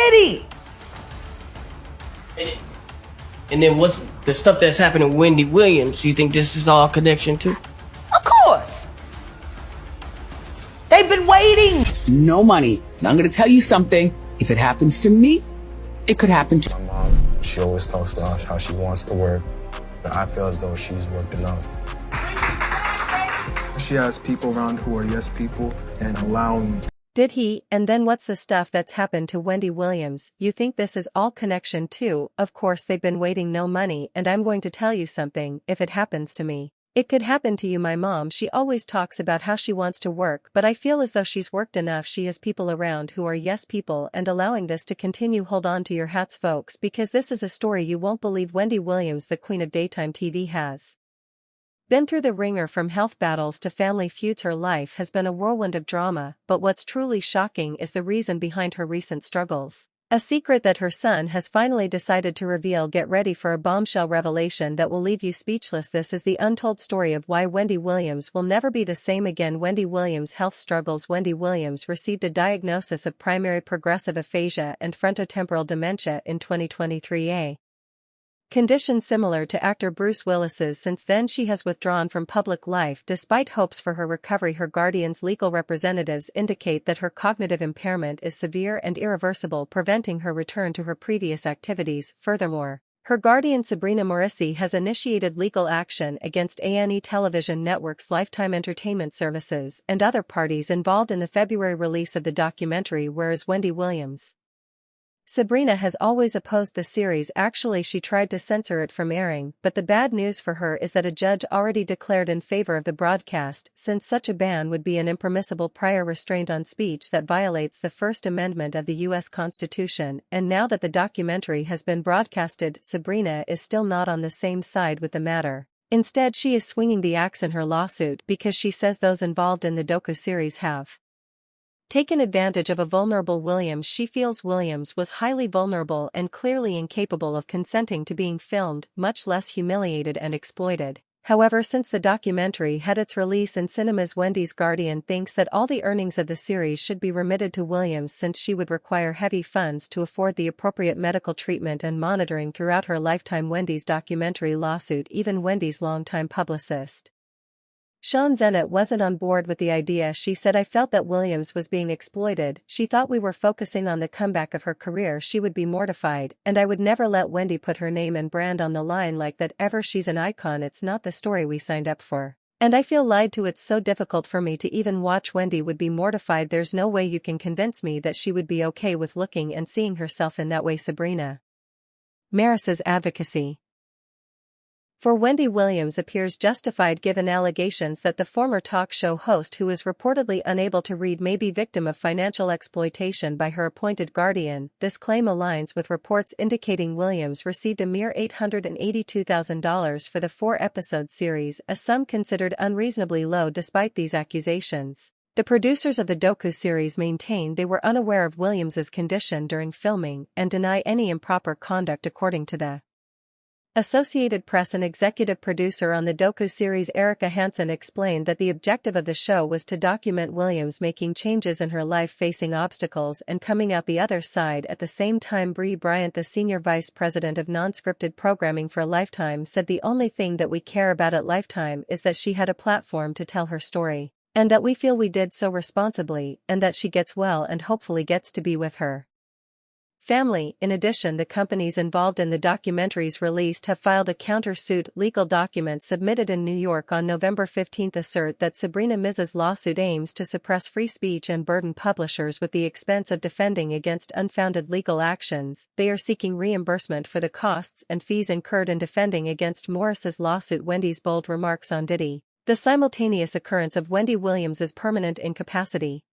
Diddy. And then what's the stuff that's happening to Wendy Williams? Do you think this is all connection too? Of course. They've been waiting. No money. Now I'm going to tell you something. If it happens to me, it could happen to my mom. She always talks about how she wants to work, but I feel as though she's worked enough. She has people around who are yes people and allowing. Did he? And then what's the stuff that's happened to Wendy Williams? You think this is all connection too? Of course they've been waiting, no money, and I'm going to tell you something. If it happens to me, it could happen to you. My mom, she always talks about how she wants to work, but I feel as though she's worked enough. She has people around who are yes people and allowing this to continue. Hold on to your hats, folks, because this is a story you won't believe. Wendy Williams, the queen of daytime TV, has been through the ringer, from health battles to family feuds. Her life has been a whirlwind of drama, but what's truly shocking is the reason behind her recent struggles. A secret that her son has finally decided to reveal. Get ready for a bombshell revelation that will leave you speechless. This is the untold story of why Wendy Williams will never be the same again. Wendy Williams' health struggles. Wendy Williams received a diagnosis of primary progressive aphasia and frontotemporal dementia in 2023, a condition similar to actor Bruce Willis's. Since then she has withdrawn from public life despite hopes for her recovery. Her guardian's legal representatives indicate that her cognitive impairment is severe and irreversible, preventing her return to her previous activities. Furthermore, her guardian Sabrina Morrissey has initiated legal action against A&E Television Network's Lifetime Entertainment Services and other parties involved in the February release of the documentary Where is Wendy Williams? Sabrina has always opposed the series. Actually, she tried to censor it from airing, but the bad news for her is that a judge already declared in favor of the broadcast, since such a ban would be an impermissible prior restraint on speech that violates the First Amendment of the U.S. Constitution. And now that the documentary has been broadcasted, Sabrina is still not on the same side with the matter. Instead, she is swinging the axe in her lawsuit because she says those involved in the docu-series have taken advantage of a vulnerable Williams. She feels Williams was highly vulnerable and clearly incapable of consenting to being filmed, much less humiliated and exploited. However, since the documentary had its release in cinemas, Wendy's guardian thinks that all the earnings of the series should be remitted to Williams, since she would require heavy funds to afford the appropriate medical treatment and monitoring throughout her lifetime. Wendy's documentary lawsuit. Even Wendy's longtime publicist Sean Zennett wasn't on board with the idea. She said, I felt that Williams was being exploited. She thought we were focusing on the comeback of her career. She would be mortified, and I would never let Wendy put her name and brand on the line like that ever. She's an icon. It's not the story we signed up for. And I feel lied to. It's so difficult for me to even watch. Wendy would be mortified. There's no way you can convince me that she would be okay with looking and seeing herself in that way. Sabrina Maris's advocacy for Wendy Williams appears justified given allegations that the former talk show host, who is reportedly unable to read, may be victim of financial exploitation by her appointed guardian. This claim aligns with reports indicating Williams received a mere $882,000 for the 4-episode series, a sum considered unreasonably low. Despite these accusations, the producers of the docu-series maintain they were unaware of Williams's condition during filming and deny any improper conduct. According to the Associated Press, an executive producer on the docu-series, Erica Hansen, explained that the objective of the show was to document Williams making changes in her life, facing obstacles, and coming out the other side. At the same time, Bree Bryant, the senior vice president of non-scripted programming for Lifetime, said the only thing that we care about at Lifetime is that she had a platform to tell her story, and that we feel we did so responsibly, and that she gets well and hopefully gets to be with her family. In addition, the companies involved in the documentary's release have filed a counter-suit. Legal documents submitted in New York on November 15 assert that Sabrina Miz's lawsuit aims to suppress free speech and burden publishers with the expense of defending against unfounded legal actions. They are seeking reimbursement for the costs and fees incurred in defending against Morris's lawsuit. Wendy's bold remarks on Diddy, the simultaneous occurrence of Wendy Williams's permanent incapacity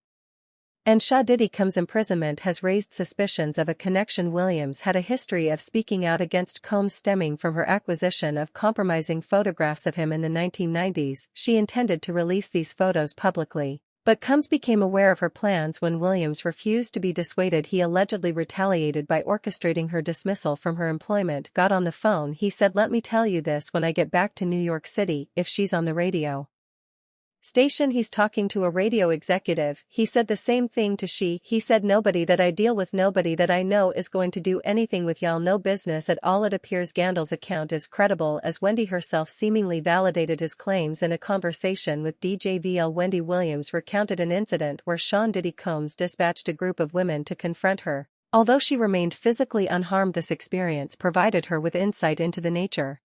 and Shah Diddy Combs' imprisonment has raised suspicions of a connection. Williams had a history of speaking out against Combs, stemming from her acquisition of compromising photographs of him in the 1990s. She intended to release these photos publicly, but Combs became aware of her plans when Williams refused to be dissuaded. He allegedly retaliated by orchestrating her dismissal from her employment. Got on the phone, he said, "Let me tell you this when I get back to New York City, if she's on the radio, Station he's talking to a radio executive, he said the same thing to she, he said nobody that I deal with, nobody that I know is going to do anything with y'all, no business at all. It appears Gandal's account is credible as Wendy herself seemingly validated his claims in a conversation with DJVL. Wendy Williams recounted an incident where Sean Diddy Combs dispatched a group of women to confront her. Although she remained physically unharmed, this experience provided her with insight into the nature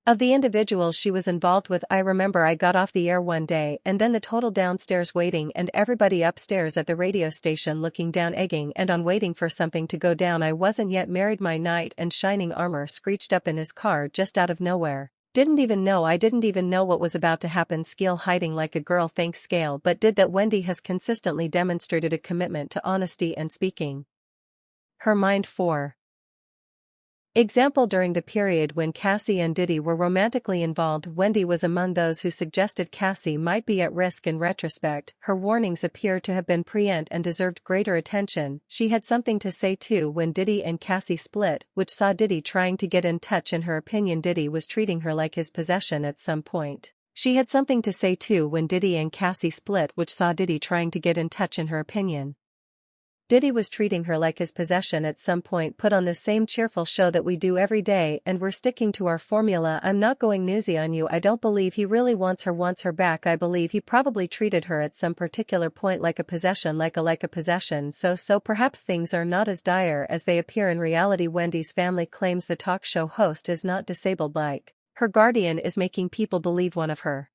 of the individuals she was involved with. I remember I got off the air one day and then the total downstairs waiting and everybody upstairs at the radio station looking down, egging and on waiting for something to go down. I wasn't yet married. My knight in shining armor screeched up in his car just out of nowhere. I didn't even know what was about to happen. Scale hiding like a girl, thanks Scale, but did that. Wendy has consistently demonstrated a commitment to honesty and speaking her mind. For example, during the period when Cassie and Diddy were romantically involved, Wendy was among those who suggested Cassie might be at risk. In retrospect, her warnings appear to have been prescient and deserved greater attention. She had something to say too when Diddy and Cassie split, which saw Diddy trying to get in touch. In her opinion, Diddy was treating her like his possession at some point. She had something to say too when Diddy and Cassie split, which saw Diddy trying to get in touch. In her opinion, Diddy was treating her like his possession at some point. Put on the same cheerful show that we do every day and we're sticking to our formula. I'm not going newsy on you. I don't believe he really wants her back. I believe he probably treated her at some particular point like a possession, like a possession. So perhaps things are not as dire as they appear in reality. Wendy's family claims the talk show host is not disabled like her guardian is making people believe. One of her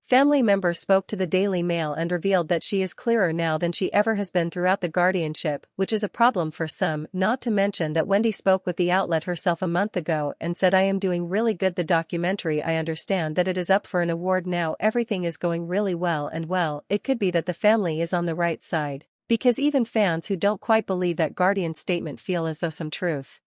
family members spoke to the Daily Mail and revealed that she is clearer now than she ever has been throughout the guardianship, which is a problem for some. Not to mention that Wendy spoke with the outlet herself a month ago and said, I am doing really good. The documentary, I understand that it is up for an award now. Everything is going really well, and well, it could be that the family is on the right side, because even fans who don't quite believe that guardian statement feel as though some truth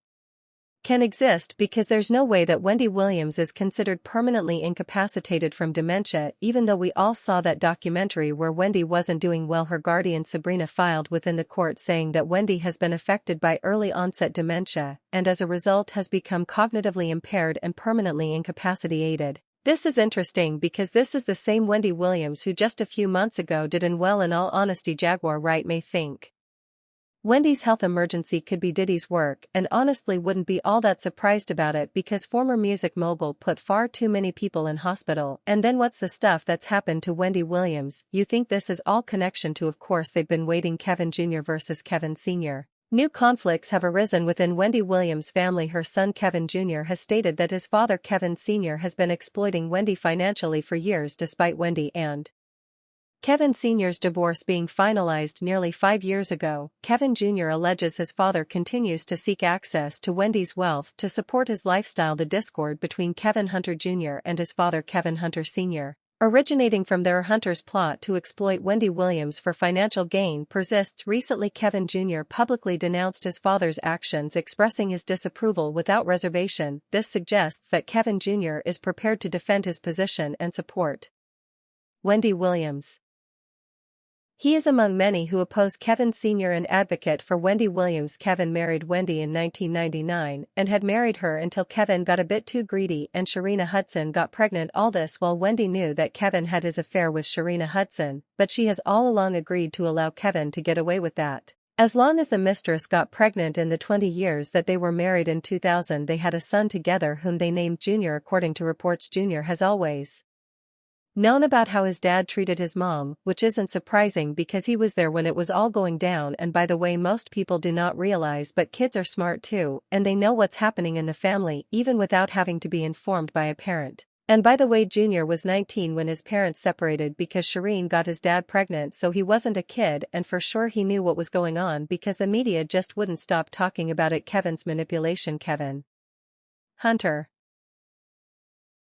can exist, because there's no way that Wendy Williams is considered permanently incapacitated from dementia. Even though we all saw that documentary where Wendy wasn't doing well, her guardian Sabrina filed within the court saying that Wendy has been affected by early onset dementia and as a result has become cognitively impaired and permanently incapacitated. This is interesting because this is the same Wendy Williams who just a few months ago did. And well, in all honesty, Jaguar Wright may think Wendy's health emergency could be Diddy's work, and honestly wouldn't be all that surprised about it because former music mogul put far too many people in hospital. And then what's the stuff that's happened to Wendy Williams? You think this is all connection to? Of course they've been waiting. Kevin Jr. versus Kevin Sr. New conflicts have arisen within Wendy Williams' family. Her son Kevin Jr. has stated that his father Kevin Sr. has been exploiting Wendy financially for years. Despite Wendy and Kevin Sr.'s divorce being finalized nearly 5 years ago, Kevin Jr. alleges his father continues to seek access to Wendy's wealth to support his lifestyle. The discord between Kevin Hunter Jr. and his father Kevin Hunter Sr., originating from their Hunter's plot to exploit Wendy Williams for financial gain, persists. Recently, Kevin Jr. publicly denounced his father's actions, expressing his disapproval without reservation. This suggests that Kevin Jr. is prepared to defend his position and support Wendy Williams. He is among many who oppose Kevin Sr. and advocate for Wendy Williams. Kevin married Wendy in 1999 and had married her until Kevin got a bit too greedy and Sharina Hudson got pregnant. All this while Wendy knew that Kevin had his affair with Sharina Hudson, but she has all along agreed to allow Kevin to get away with that. As long as the mistress got pregnant. In the 20 years that they were married, in 2000 they had a son together whom they named Junior. According to reports, Junior has always known about how his dad treated his mom, which isn't surprising because he was there when it was all going down. And by the way, most people do not realize, but kids are smart too, and they know what's happening in the family even without having to be informed by a parent. And by the way, Junior was 19 when his parents separated because Shireen got his dad pregnant, so he wasn't a kid, and for sure he knew what was going on because the media just wouldn't stop talking about it. Kevin's manipulation. Kevin Hunter